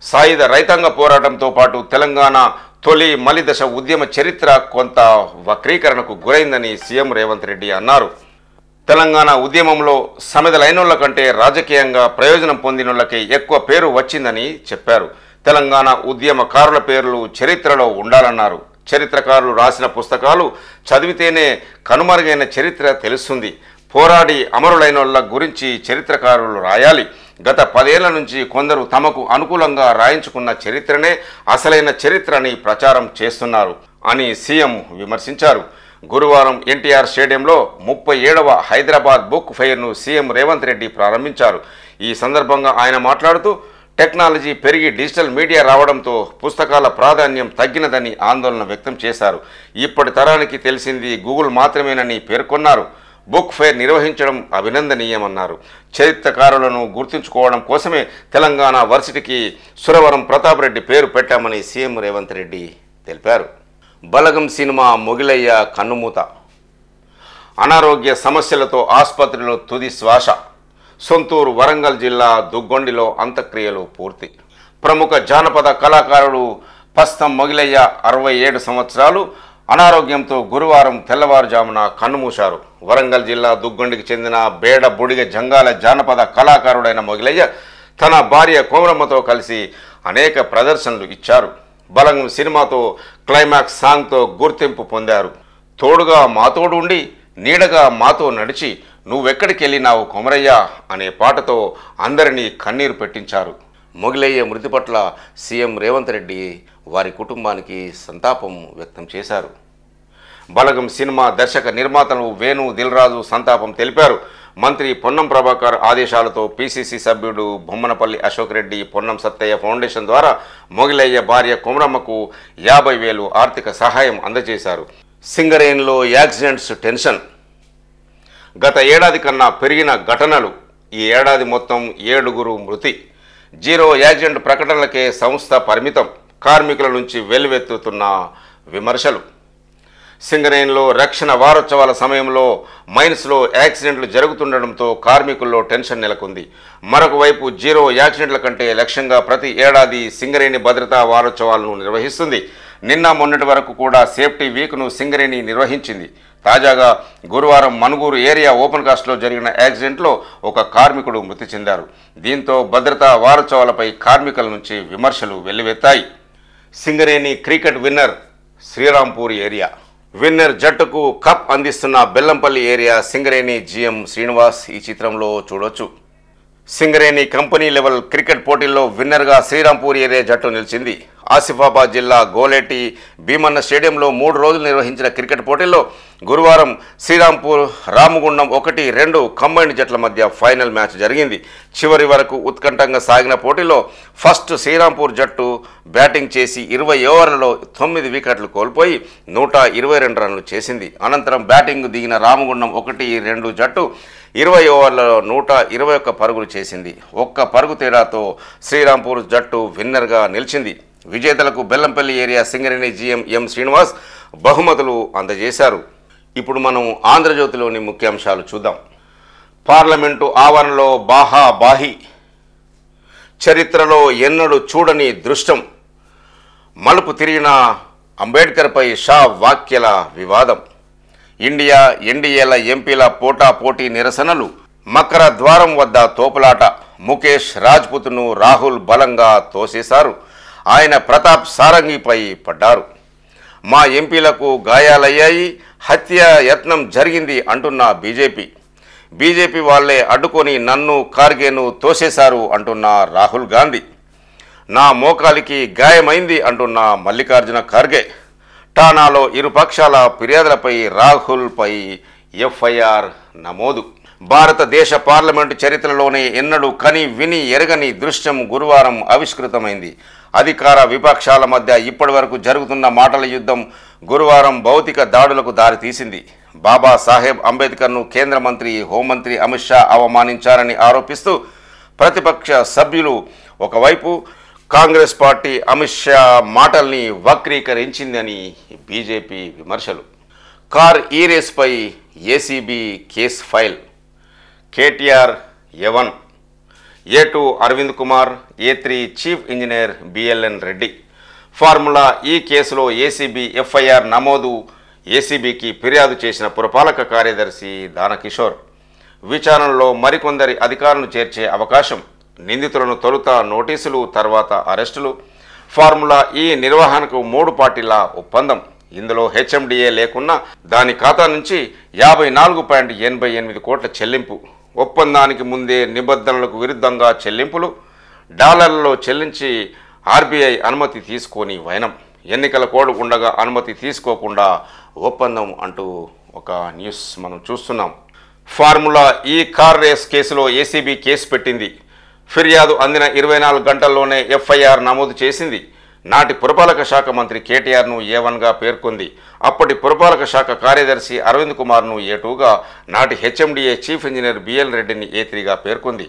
[SPEAKER 1] సాయుధ రైతాంగ పోరాటంతో పాటు తెలంగాణ తొలి మలిదశ ఉద్యమ చరిత్ర కొంత వక్రీకరణకు గురైందని సీఎం రేవంత్ రెడ్డి అన్నారు. తెలంగాణ ఉద్యమంలో సమిధలైనోళ్ల కంటే రాజకీయంగా ప్రయోజనం పొందినోళ్లకే ఎక్కువ పేరు వచ్చిందని చెప్పారు. తెలంగాణ ఉద్యమకారుల పేర్లు చరిత్రలో ఉండాలన్నారు. చరిత్రకారులు రాసిన పుస్తకాలు చదివితేనే కనుమరుగైన చరిత్ర తెలుస్తుంది. పోరాడి అమరులైనోళ్ల గురించి చరిత్రకారులు రాయాలి. గత 10 ఏళ్ల నుంచి కొందరు తమకు అనుకూలంగా రాయించుకున్న చరిత్రనే అసలైన చరిత్రని ప్రచారం చేస్తున్నారు అని సీఎం విమర్శించారు. గురువారం ఎన్టీఆర్ స్టేడియంలో 37వ హైదరాబాద్ బుక్ ఫెయిర్ను సీఎం రేవంత్ రెడ్డి ప్రారంభించారు. ఈ సందర్భంగా ఆయన మాట్లాడుతూ టెక్నాలజీ పెరిగి డిజిటల్ మీడియా రావడంతో పుస్తకాల ప్రాధాన్యం తగ్గినదని ఆందోళన వ్యక్తం చేశారు. ఇప్పటి తరానికి తెలిసింది గూగుల్ మాత్రమేనని పేర్కొన్నారు. బుక్ ఫెయిర్ నిర్వహించడం అభినందనీయమన్నారు. చరిత్రకారులను గుర్తుంచుకోవడం కోసమే తెలంగాణ వర్సిటీకి సురవరం ప్రతాప్ రెడ్డి పేరు పెట్టామని సీఎం రేవంత్ రెడ్డి తెలిపారు. బలగం సినిమా మొగిలయ్య కన్నుమూత. అనారోగ్య సమస్యలతో ఆసుపత్రిలో తుది శ్వాస. సొంతూరు వరంగల్ జిల్లా దుగ్గొండిలో అంత్యక్రియలు పూర్తి. ప్రముఖ జానపద కళాకారుడు పస్తం మొగిలయ్య 67 సంవత్సరాలు అనారోగ్యంతో గురువారం తెల్లవారుజామున కన్నుమూశారు. వరంగల్ జిల్లా దుగ్గొండికి చెందిన బేడ బుడిగ జంగాల జానపద కళాకారుడైన మొగిలయ్య తన భార్య కోమరమ్మతో కలిసి అనేక ప్రదర్శనలు ఇచ్చారు. బలంగం సినిమాతో క్లైమాక్స్ సాంగ్తో గుర్తింపు పొందారు. తోడుగా మాతోడు ఉండి నీడగా మాతో నడిచి నువ్వెక్కడికి వెళ్ళినావు కొమరయ్య అనే పాటతో అందరినీ కన్నీరు పెట్టించారు. మొగిలయ్య మృతి పట్ల సీఎం రేవంత్ రెడ్డి వారి కుటుంబానికి సంతాపం వ్యక్తం చేశారు. బలగం సినిమా దర్శక నిర్మాతలు వేణు దిల్రాజు సంతాపం తెలిపారు. మంత్రి పొన్నం ప్రభాకర్ ఆదేశాలతో పీసీసీ సభ్యుడు బొమ్మనపల్లి అశోక్ రెడ్డి పొన్నం సత్తయ్య ఫౌండేషన్ ద్వారా మొగిలయ్య భార్య కొమరమ్మకు 50,000 ఆర్థిక సహాయం అందజేశారు. సింగరేణిలో యాక్సిడెంట్స్ టెన్షన్. గత ఏడాది కన్నా పెరిగిన ఘటనలు. ఈ ఏడాది మొత్తం 7 మృతి. 0 యాక్సిడెంట్ ప్రకటనలకే సంస్థ పరిమితం. కార్మికుల నుంచి వెల్లువెత్తుతున్న విమర్శలు. సింగరేణిలో రక్షణ వారోత్సవాల సమయంలో మైన్స్లో యాక్సిడెంట్లు జరుగుతుండడంతో కార్మికుల్లో టెన్షన్ నెలకొంది. మరొక వైపు 0 యాక్సిడెంట్ల కంటే లక్ష్యంగా ప్రతి ఏడాది సింగరేణి భద్రతా వారోత్సవాలను నిర్వహిస్తుంది. నిన్న మొన్నటి వరకు కూడా సేఫ్టీ వీక్ను సింగరేణి నిర్వహించింది. తాజాగా గురువారం మనుగూరు ఏరియా ఓపెన్ కాస్ట్లో జరిగిన యాక్సిడెంట్లో ఒక కార్మికుడు మృతి చెందారు. దీంతో భద్రతా వారోత్సవాలపై కార్మికుల నుంచి విమర్శలు వెల్లువెత్తాయి. Singareni cricket winner Srirampur area. Winner జట్టుకు కప్ అందిస్తున్న బెల్లంపల్లి ఏరియా సింగరేణి జీఎం శ్రీనివాస్ ఈ చిత్రంలో చూడొచ్చు. సింగరేణి కంపెనీ లెవెల్ క్రికెట్ పోటీల్లో విన్నర్గా శ్రీరాంపూర్ ఏరియా జట్టు నిలిచింది. ఆసిఫాబాద్ జిల్లా గోలేటి భీమన్న స్టేడియంలో 3 రోజులు నిర్వహించిన క్రికెట్ పోటీల్లో గురువారం శ్రీరాంపూర్ రామగుండం 1-2 కంబైన్డ్ జట్ల మధ్య ఫైనల్ మ్యాచ్ జరిగింది. చివరి వరకు ఉత్కంఠంగా సాగిన పోటీలో ఫస్ట్ శ్రీరాంపూర్ జట్టు బ్యాటింగ్ చేసి 20 ఓవర్లలో 9 వికెట్లు కోల్పోయి 122 రన్లు చేసింది. అనంతరం బ్యాటింగ్ దిగిన రామగుండం 1-2 జట్టు 20 ఓవర్లలో 121 పరుగులు చేసింది. 1 పరుగు తేడాతో శ్రీరాంపూర్ జట్టు విన్నర్గా నిలిచింది. విజేతలకు బెల్లంపల్లి ఏరియా సింగరేణి జీఎం ఎం శ్రీనివాస్ బహుమతులు అందజేశారు. ఇప్పుడు మనం ఆంధ్రజ్యోతిలోని ముఖ్యాంశాలు చూద్దాం. పార్లమెంటు ఆవరణలో బాహాబాహి. చరిత్రలో ఎన్నడూ చూడని దృష్టం. మలుపు తిరిగిన అంబేద్కర్పై షా వ్యాఖ్యల వివాదం. ఇండియా ఎన్డీఏల ఎంపీల పోటాపోటీ నిరసనలు. మకర ద్వారం వద్ద తోపులాట. ముఖేష్ రాజ్పుత్ను రాహుల్ బలంగా తోసేశారు. ఆయన ప్రతాప్ సారంగిపై పడ్డారు. మా ఎంపీలకు గాయాలయ్యాయి, హత్య యత్నం జరిగింది అంటున్న బీజేపీ వాళ్లే అడ్డుకొని నన్ను ఖార్గేను తోసేశారు అంటున్న రాహుల్ గాంధీ. నా మోకాలికి గాయమైంది అంటున్న మల్లికార్జున ఖార్గే. ఠానాలో ఇరుపక్షాల ఫిర్యాదులపై రాహుల్పై ఎఫ్ఐఆర్ నమోదు. భారతదేశ పార్లమెంటు చరిత్రలోనే ఎన్నడూ కని విని ఎరగని దృశ్యం గురువారం ఆవిష్కృతమైంది. అధికార విపక్షాల మధ్య ఇప్పటివరకు జరుగుతున్న మాటల యుద్ధం గురువారం భౌతిక దాడులకు దారితీసింది. బాబాసాహెబ్ అంబేద్కర్ను కేంద్ర మంత్రి హోంమంత్రి అమిత్ షా అవమానించారని ఆరోపిస్తూ ప్రతిపక్ష సభ్యులు ఒకవైపు, కాంగ్రెస్ పార్టీ అమిత్ షా మాటల్ని వక్రీకరించిందని బీజేపీ విమర్శలు. కార్ ఈ రేస్పై ACB case file. KTR A1, A2 Aravind Kumar, A3 chief engineer BLN Reddy. Formula E కేసులో ఏసీబీ ఎఫ్ఐఆర్ నమోదు. ఏసీబీకి ఫిర్యాదు చేసిన పురపాలక కార్యదర్శి దానకిషోర్. విచారణలో మరికొందరి అధికారులను చేర్చే అవకాశం. నిందితులను తొలుత నోటీసులు, తర్వాత అరెస్టులు. ఫార్ములా ఈ నిర్వహణకు 3 పార్టీల ఒప్పందం. ఇందులో హెచ్ఎండిఏ లేకున్నా దాని ఖాతా నుంచి 54.88 కోట్ల చెల్లింపు. ఒప్పందానికి ముందే నిబంధనలకు విరుద్ధంగా చెల్లింపులు. డాలర్లలో చెల్లించి ఆర్బీఐ అనుమతి తీసుకొని వైనం. ఎన్నికల కోడ్ ఉండగా అనుమతి తీసుకోకుండా ఒప్పందం అంటూ ఒక న్యూస్ మనం చూస్తున్నాం. ఫార్ములా ఈ కార్ రేస్ కేసులో ఏసీబీ కేసు పెట్టింది. ఫిర్యాదు అందిన 24 గంటల్లోనే ఎఫ్ఐఆర్ నమోదు చేసింది. నాటి పురపాలక శాఖ మంత్రి కేటీఆర్ను A1గా పేర్కొంది. అప్పటి పురపాలక శాఖ కార్యదర్శి అరవింద్ కుమార్ను A2గా, నాటి హెచ్ఎండిఏ చీఫ్ ఇంజనీర్ బిఎల్ రెడ్డిని A3గా పేర్కొంది.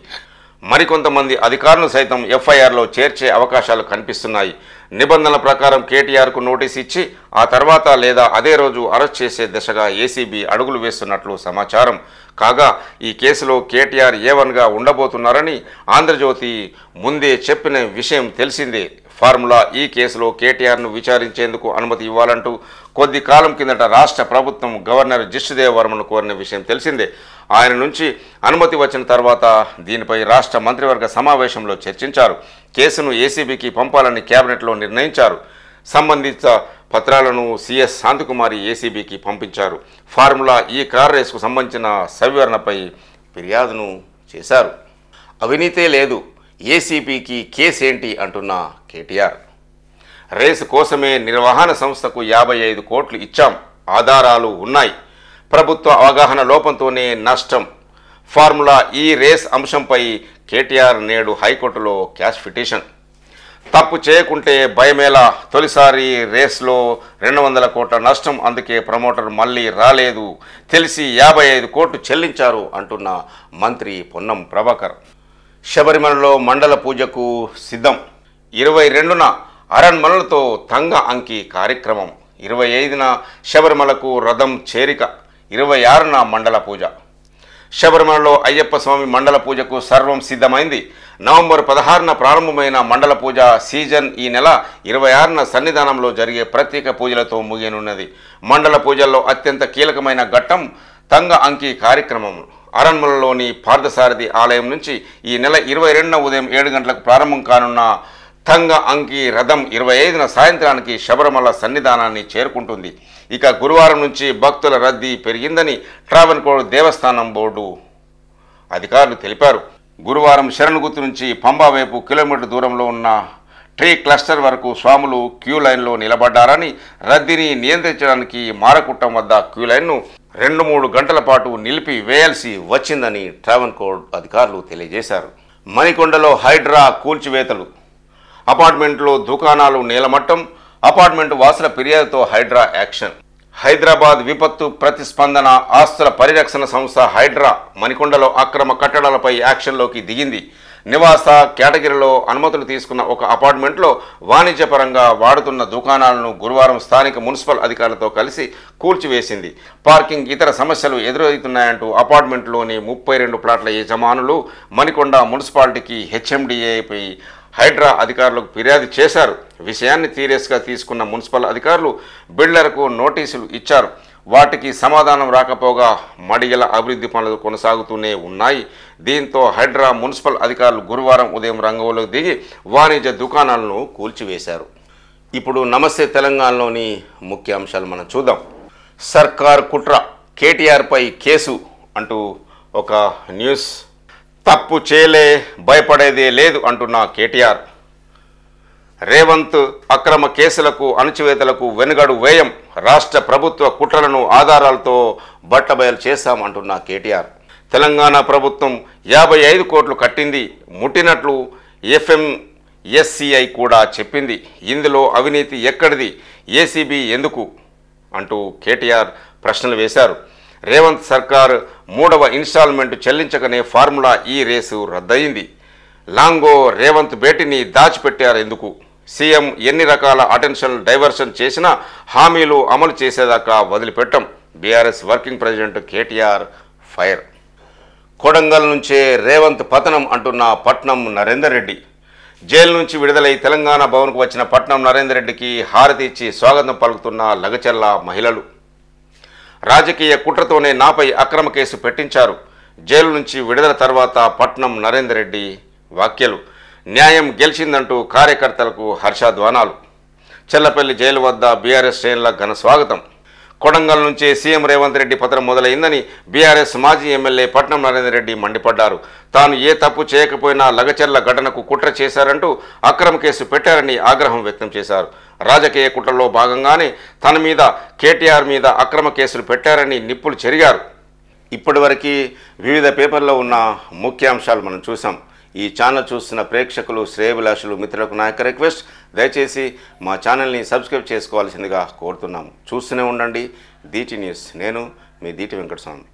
[SPEAKER 1] మరికొంతమంది అధికారులు సైతం ఎఫ్ఐఆర్లో చేర్చే అవకాశాలు కనిపిస్తున్నాయి. నిబంధనల ప్రకారం కేటీఆర్కు నోటీస్ ఇచ్చి ఆ తర్వాత లేదా అదే రోజు అరెస్ట్ చేసే దిశగా ఏసీబీ అడుగులు వేస్తున్నట్లు సమాచారం. కాగా ఈ కేసులో కేటీఆర్ A1గా ఉండబోతున్నారని ఆంధ్రజ్యోతి ముందే చెప్పిన విషయం తెలిసిందే. ఫార్ములా ఈ కేసులో కేటీఆర్ను విచారించేందుకు అనుమతి ఇవ్వాలంటూ కొద్ది కాలం కిందట రాష్ట్ర ప్రభుత్వం గవర్నర్ జిష్ణుదేవ్ వర్మను కోరిన విషయం తెలిసిందే. ఆయన నుంచి అనుమతి వచ్చిన తర్వాత దీనిపై రాష్ట్ర మంత్రివర్గ సమావేశంలో చర్చించారు. కేసును ఏసీబీకి పంపాలని కేబినెట్లో నిర్ణయించారు. సంబంధిత పత్రాలను సిఎస్ శాంతికుమారి ఏసీబీకి పంపించారు. ఫార్ములా ఈ కార్ రేసుకు సంబంధించిన సవివరణపై ఫిర్యాదును చేశారు. అవినీతే లేదు, ఏసీబీకి కేసేంటి అంటున్న కేటీఆర్. రేసు కోసమే నిర్వహణ సంస్థకు 55 కోట్లు ఇచ్చాం, ఆధారాలు ఉన్నాయి. ప్రభుత్వ అవగాహన లోపంతోనే నష్టం. ఫార్ములా ఈ రేస్ అంశంపై కేటీఆర్ నేడు హైకోర్టులో క్యాష్ పిటిషన్. తప్పు చేయకుంటే భయమేలా, తొలిసారి రేస్లో 200 కోట్ల నష్టం, అందుకే ప్రమోటర్ మళ్ళీ రాలేదు, తెలిసి 55 కోట్లు చెల్లించారు అంటున్న మంత్రి పొన్నం ప్రభాకర్. శబరిమలలో మండల పూజకు సిద్ధం. 22న అరణ్మలతో తంగ అంకి కార్యక్రమం. 25న శబరిమలకు రథం చేరిక. 26న మండల పూజ. శబరిమలలో అయ్యప్ప స్వామి మండల పూజకు సర్వం సిద్ధమైంది. నవంబర్ 16న ప్రారంభమైన మండల పూజ సీజన్ ఈ నెల 26న సన్నిధానంలో జరిగే ప్రత్యేక పూజలతో ముగియనున్నది. మండల పూజల్లో అత్యంత కీలకమైన ఘట్టం తంగ అంకి కార్యక్రమం. అరణ్మలలోని పార్థసారథి ఆలయం నుంచి ఈ నెల 22న ఉదయం 7 గంటలకు ప్రారంభం కానున్న తంగ అంకి రథం 25న సాయంత్రానికి శబరిమల సన్నిధానాన్ని చేరుకుంటుంది. ఇక గురువారం నుంచి భక్తుల రద్దీ పెరిగిందని ట్రావెన్కోర్ దేవస్థానం బోర్డు అధికారులు తెలిపారు. గురువారం శరణగుత్తు నుంచి పంబా వైపు కిలోమీటర్ దూరంలో ఉన్న ట్రీ క్లస్టర్ వరకు స్వాములు క్యూ లైన్లో నిలబడ్డారని, రద్దీని నియంత్రించడానికి మారకుట్టం వద్ద క్యూ లైన్ను 2-3 గంటల పాటు నిలిపి వేయాల్సి వచ్చిందని ట్రావెన్కోర్ అధికారులు తెలియజేశారు. మణికొండలో హైడ్రా కూల్చివేతలు. అపార్ట్మెంట్లో దుకాణాలు నేలమట్టం. అపార్ట్మెంట్ వాసుల ఫిర్యాదుతో హైడ్రా యాక్షన్. హైదరాబాద్ విపత్తు ప్రతిస్పందన ఆస్తుల పరిరక్షణ సంస్థ హైడ్రా మణికొండలో అక్రమ కట్టడాలపై యాక్షన్లోకి దిగింది. నివాస కేటగిరీలో అనుమతులు తీసుకున్న ఒక అపార్ట్మెంట్లో వాణిజ్యపరంగా వాడుతున్న దుకాణాలను గురువారం స్థానిక మున్సిపల్ అధికారులతో కలిసి కూల్చివేసింది. పార్కింగ్ ఇతర సమస్యలు ఎదురవుతున్నాయంటూ అపార్ట్మెంట్లోని 32 ప్లాట్ల యజమానులు మణికొండ మున్సిపాలిటీకి హెచ్ఎండిఏపై హైడ్రా అధికారులకు ఫిర్యాదు చేశారు. విషయాన్ని సీరియస్గా తీసుకున్న మున్సిపల్ అధికారులు బిల్డర్కు నోటీసులు ఇచ్చారు. వాటికి సమాధానం రాకపోగా మడిగల అభివృద్ధి పనులు కొనసాగుతూనే ఉన్నాయి. దీంతో హైడ్రా మున్సిపల్ అధికారులు గురువారం ఉదయం రంగంలోకి దిగి వాణిజ్య దుకాణాలను కూల్చివేశారు. ఇప్పుడు నమస్తే తెలంగాణలోని ముఖ్య అంశాలు మనం చూద్దాం. సర్కార్ కుట్ర, కేటీఆర్పై కేసు అంటూ ఒక న్యూస్. తప్పు చేయలే, భయపడేదే లేదు అంటున్న కేటీఆర్. రేవంత్ అక్రమ కేసులకు అణచివేతలకు వెనుగడు వేయం, రాష్ట్ర ప్రభుత్వ కుట్రలను ఆధారాలతో బట్టబయలు చేశామంటున్న కేటీఆర్. తెలంగాణ ప్రభుత్వం 55 కోట్లు కట్టింది, ముట్టినట్లు ఎఫ్ఎంఎస్సిఐ కూడా చెప్పింది. ఇందులో అవినీతి ఎక్కడిది, ఏసీబీ ఎందుకు అంటూ కేటీఆర్ ప్రశ్నలు వేశారు. రేవంత్ సర్కార్ 3వ ఇన్స్టాల్మెంట్ చెల్లించకనే ఫార్ములా ఈ రేసు రద్దయింది. లాంగో రేవంత్ భేటీని దాచిపెట్టారు ఎందుకు? సీఎం ఎన్ని రకాల అటెన్షన్ డైవర్షన్ చేసినా హామీలు అమలు చేసేదాకా వదిలిపెట్టం. BRS working president KTR fire. Kodangal నుంచే రేవంత్ పతనం అంటున్న పట్నం నరేందర్ రెడ్డి. జైలు నుంచి విడుదలై తెలంగాణ భవన్కు వచ్చిన పట్నం నరేందర్ రెడ్డికి హారతి ఇచ్చి స్వాగతం పలుకుతున్న లగచర్ల మహిళలు. రాజకీయ కుట్రతోనే నాపై అక్రమ కేసు పెట్టించారు. జైలు నుంచి విడుదల తర్వాత పట్నం నరేందర్ రెడ్డి వ్యాఖ్యలు. న్యాయం గెలిచిందంటూ కార్యకర్తలకు హర్షధ్వానాలు. చెల్లపల్లి జైలు వద్ద బీఆర్ఎస్ శ్రేణుల ఘన స్వాగతం. కొడంగల్ నుంచే సీఎం రేవంత్ రెడ్డి పతనం మొదలైందని బీఆర్ఎస్ మాజీ ఎమ్మెల్యే పట్నం నరేందర్ రెడ్డి మండిపడ్డారు. తాను ఏ తప్పు చేయకపోయినా లగచర్ల ఘటనకు కుట్ర చేశారంటూ అక్రమ కేసు పెట్టారని ఆగ్రహం వ్యక్తం చేశారు. రాజకీయ కుట్రలో భాగంగానే తన మీద, కేటీఆర్ మీద అక్రమ కేసులు పెట్టారని నిప్పులు చెరిగారు. ఇప్పటివరకు వివిధ పేపర్లో ఉన్న ముఖ్యాంశాలు మనం చూసాం. ఈ ఛానల్ చూస్తున్న ప్రేక్షకులు, శ్రేయభిలాషులు, మిత్రులకు నా యొక్క రిక్వెస్ట్, దయచేసి మా ఛానల్ని సబ్స్క్రైబ్ చేసుకోవాల్సిందిగా కోరుతున్నాము. చూస్తూనే ఉండండి DT న్యూస్. నేను మీ DT వెంకటస్వామి.